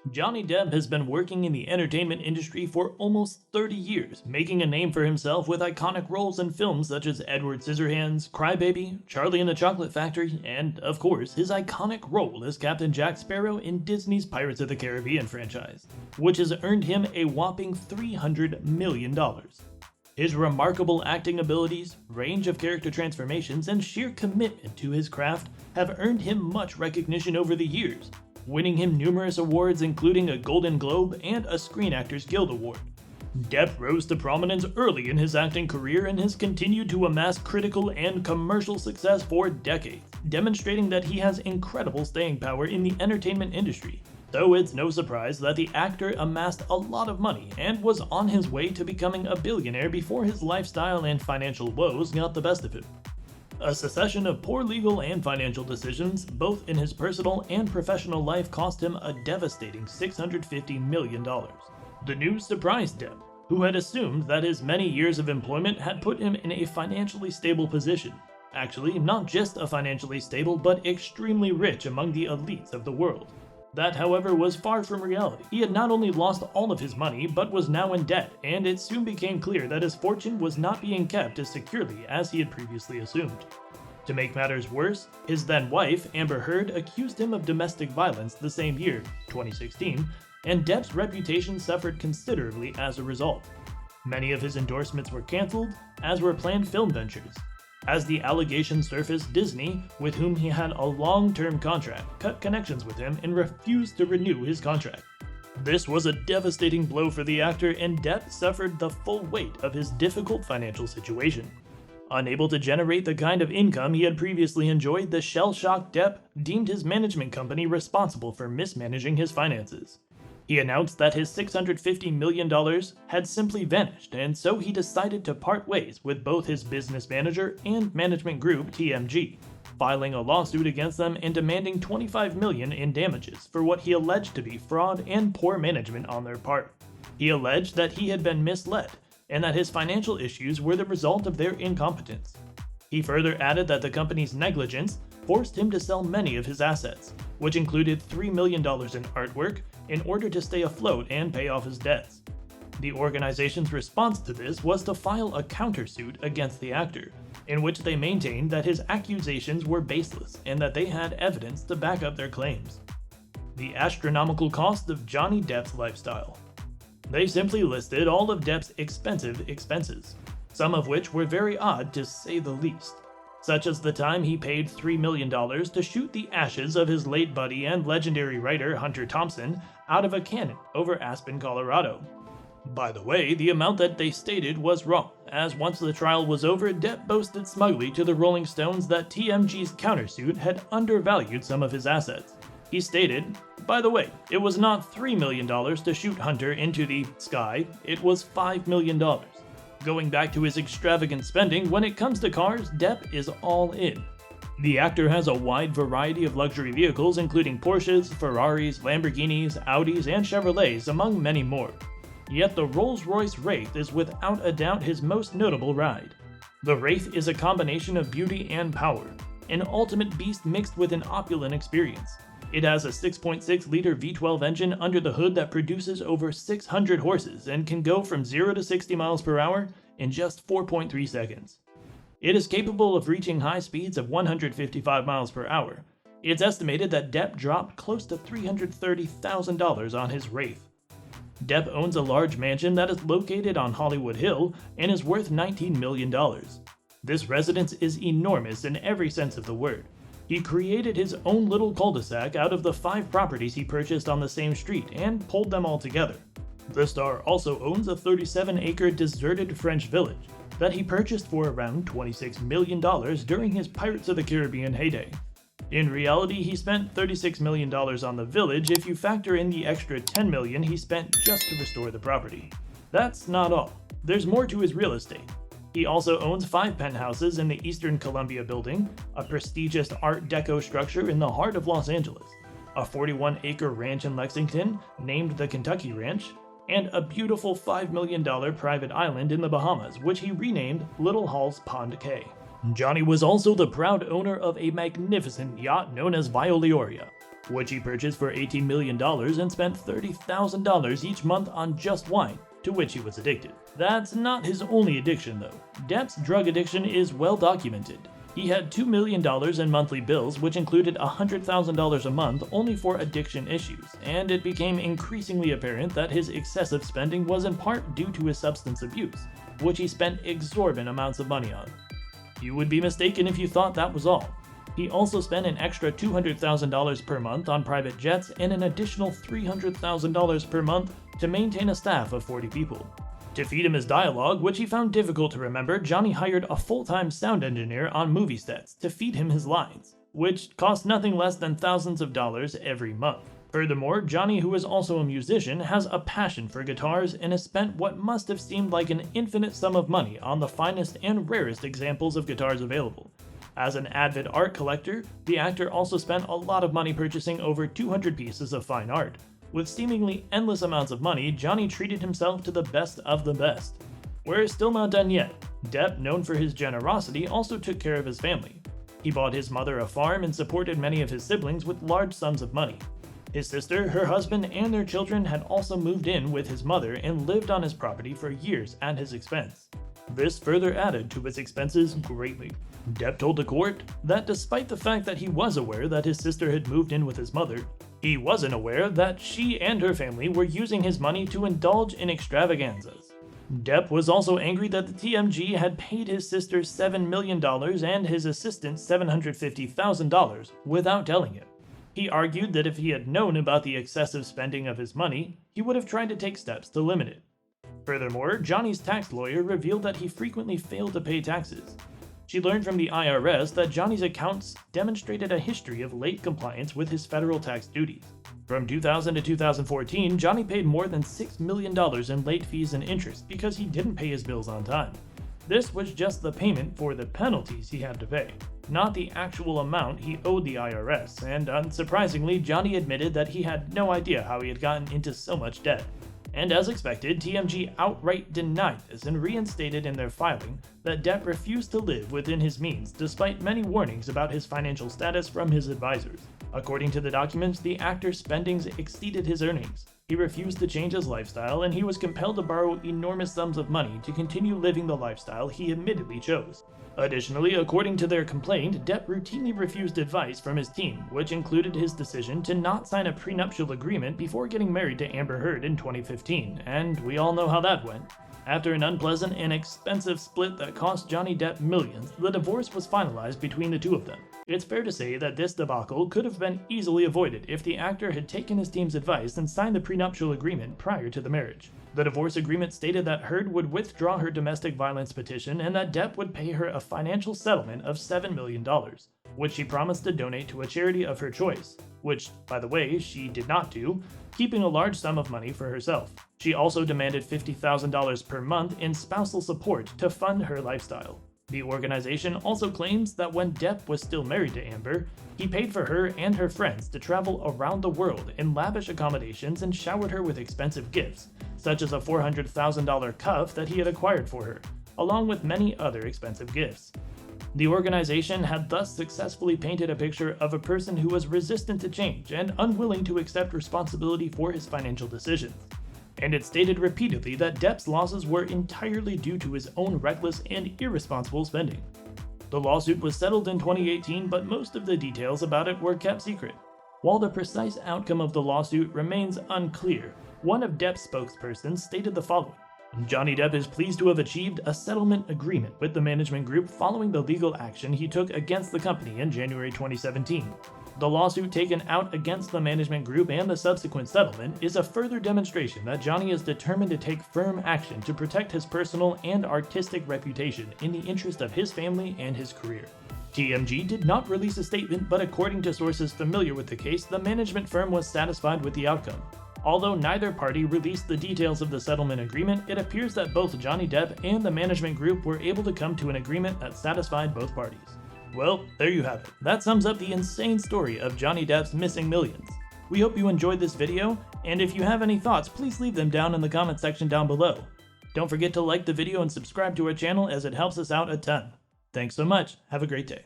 Johnny Depp has been working in the entertainment industry for almost 30 years, making a name for himself with iconic roles in films such as Edward Scissorhands, Crybaby, Charlie and the Chocolate Factory, and, of course, his iconic role as Captain Jack Sparrow in Disney's Pirates of the Caribbean franchise, which has earned him a whopping $300 million. His remarkable acting abilities, range of character transformations, and sheer commitment to his craft have earned him much recognition over the years, winning him numerous awards including a Golden Globe and a Screen Actors Guild Award. Depp rose to prominence early in his acting career and has continued to amass critical and commercial success for decades, demonstrating that he has incredible staying power in the entertainment industry. So it's no surprise that the actor amassed a lot of money and was on his way to becoming a billionaire before his lifestyle and financial woes got the best of him. A succession of poor legal and financial decisions, both in his personal and professional life, cost him a devastating $650 million. The news surprised Depp, who had assumed that his many years of employment had put him in a financially stable position. Actually, not just a financially stable, but extremely rich among the elites of the world. That, however, was far from reality. He had not only lost all of his money, but was now in debt, and it soon became clear that his fortune was not being kept as securely as he had previously assumed. To make matters worse, his then-wife, Amber Heard, accused him of domestic violence the same year, 2016, and Depp's reputation suffered considerably as a result. Many of his endorsements were cancelled, as were planned film ventures. As the allegations surfaced, Disney, with whom he had a long-term contract, cut connections with him and refused to renew his contract. This was a devastating blow for the actor, and Depp suffered the full weight of his difficult financial situation. Unable to generate the kind of income he had previously enjoyed, the shell-shocked Depp deemed his management company responsible for mismanaging his finances. He announced that his $650 million had simply vanished, and so he decided to part ways with both his business manager and management group TMG, filing a lawsuit against them and demanding $25 million in damages for what he alleged to be fraud and poor management on their part. He alleged that he had been misled and that his financial issues were the result of their incompetence. He further added that the company's negligence forced him to sell many of his assets, which included $3 million in artwork, in order to stay afloat and pay off his debts. The organization's response to this was to file a countersuit against the actor, in which they maintained that his accusations were baseless and that they had evidence to back up their claims. The astronomical cost of Johnny Depp's lifestyle. They simply listed all of Depp's expensive expenses, some of which were very odd to say the least, such as the time he paid $3 million to shoot the ashes of his late buddy and legendary writer Hunter Thompson out of a cannon over Aspen, Colorado. By the way, the amount that they stated was wrong, as once the trial was over, Depp boasted smugly to the Rolling Stones that TMG's countersuit had undervalued some of his assets. He stated, "By the way, it was not $3 million to shoot Hunter into the sky, it was $5 million. Going back to his extravagant spending, when it comes to cars, Depp is all in. The actor has a wide variety of luxury vehicles including Porsches, Ferraris, Lamborghinis, Audis, and Chevrolets, among many more. Yet the Rolls-Royce Wraith is without a doubt his most notable ride. The Wraith is a combination of beauty and power, an ultimate beast mixed with an opulent experience. It has a 6.6-liter V12 engine under the hood that produces over 600 horses and can go from 0 to 60 miles per hour in just 4.3 seconds. It is capable of reaching high speeds of 155 miles per hour. It's estimated that Depp dropped close to $330,000 on his Wraith. Depp owns a large mansion that is located on Hollywood Hill and is worth $19 million. This residence is enormous in every sense of the word. He created his own little cul-de-sac out of the 5 properties he purchased on the same street and pulled them all together. The star also owns a 37-acre deserted French village that he purchased for around $26 million during his Pirates of the Caribbean heyday. In reality, he spent $36 million on the village if you factor in the extra $10 million he spent just to restore the property. That's not all. There's more to his real estate. He also owns 5 penthouses in the Eastern Columbia Building, a prestigious Art Deco structure in the heart of Los Angeles, a 41-acre ranch in Lexington named the Kentucky Ranch, and a beautiful $5 million private island in the Bahamas, which he renamed Little Hall's Pond Cay. Johnny was also the proud owner of a magnificent yacht known as Violioria. which he purchased for $18 million and spent $30,000 each month on just wine, to which he was addicted. That's not his only addiction though. Depp's drug addiction is well documented. He had $2 million in monthly bills, which included $100,000 a month only for addiction issues, and it became increasingly apparent that his excessive spending was in part due to his substance abuse, which he spent exorbitant amounts of money on. You would be mistaken if you thought that was all. He also spent an extra $200,000 per month on private jets and an additional $300,000 per month to maintain a staff of 40 people. To feed him his dialogue, which he found difficult to remember, Johnny hired a full-time sound engineer on movie sets to feed him his lines, which cost nothing less than thousands of dollars every month. Furthermore, Johnny, who is also a musician, has a passion for guitars and has spent what must have seemed like an infinite sum of money on the finest and rarest examples of guitars available. As an avid art collector, the actor also spent a lot of money purchasing over 200 pieces of fine art. With seemingly endless amounts of money, Johnny treated himself to the best of the best. We're still not done yet. Depp, known for his generosity, also took care of his family. He bought his mother a farm and supported many of his siblings with large sums of money. His sister, her husband, and their children had also moved in with his mother and lived on his property for years at his expense. This further added to his expenses greatly. Depp told the court that despite the fact that he was aware that his sister had moved in with his mother, he wasn't aware that she and her family were using his money to indulge in extravaganzas. Depp was also angry that the TMG had paid his sister $7 million and his assistant $750,000 without telling him. He argued that if he had known about the excessive spending of his money, he would have tried to take steps to limit it. Furthermore, Johnny's tax lawyer revealed that he frequently failed to pay taxes. She learned from the IRS that Johnny's accounts demonstrated a history of late compliance with his federal tax duties. From 2000 to 2014, Johnny paid more than $6 million in late fees and interest because he didn't pay his bills on time. This was just the payment for the penalties he had to pay, not the actual amount he owed the IRS, and unsurprisingly, Johnny admitted that he had no idea how he had gotten into so much debt. And as expected, TMG outright denied this and reinstated in their filing that Depp refused to live within his means despite many warnings about his financial status from his advisors. According to the documents, the actor's spendings exceeded his earnings. He refused to change his lifestyle, and he was compelled to borrow enormous sums of money to continue living the lifestyle he admittedly chose. Additionally, according to their complaint, Depp routinely refused advice from his team, which included his decision to not sign a prenuptial agreement before getting married to Amber Heard in 2015, and we all know how that went. After an unpleasant and expensive split that cost Johnny Depp millions, the divorce was finalized between the two of them. It's fair to say that this debacle could have been easily avoided if the actor had taken his team's advice and signed the prenuptial agreement prior to the marriage. The divorce agreement stated that Heard would withdraw her domestic violence petition and that Depp would pay her a financial settlement of $7 million, which she promised to donate to a charity of her choice, which, by the way, she did not do, keeping a large sum of money for herself. She also demanded $50,000 per month in spousal support to fund her lifestyle. The organization also claims that when Depp was still married to Amber, he paid for her and her friends to travel around the world in lavish accommodations and showered her with expensive gifts, such as a $400,000 cuff that he had acquired for her, along with many other expensive gifts. The organization had thus successfully painted a picture of a person who was resistant to change and unwilling to accept responsibility for his financial decisions. And it stated repeatedly that Depp's losses were entirely due to his own reckless and irresponsible spending. The lawsuit was settled in 2018, but most of the details about it were kept secret. While the precise outcome of the lawsuit remains unclear, one of Depp's spokespersons stated the following: Johnny Depp is pleased to have achieved a settlement agreement with the management group following the legal action he took against the company in January 2017. The lawsuit taken out against the management group and the subsequent settlement is a further demonstration that Johnny is determined to take firm action to protect his personal and artistic reputation in the interest of his family and his career. TMG did not release a statement, but according to sources familiar with the case, the management firm was satisfied with the outcome. Although neither party released the details of the settlement agreement, it appears that both Johnny Depp and the management group were able to come to an agreement that satisfied both parties. Well, there you have it. That sums up the insane story of Johnny Depp's missing millions. We hope you enjoyed this video, and if you have any thoughts, please leave them down in the comment section down below. Don't forget to like the video and subscribe to our channel as it helps us out a ton. Thanks so much. Have a great day.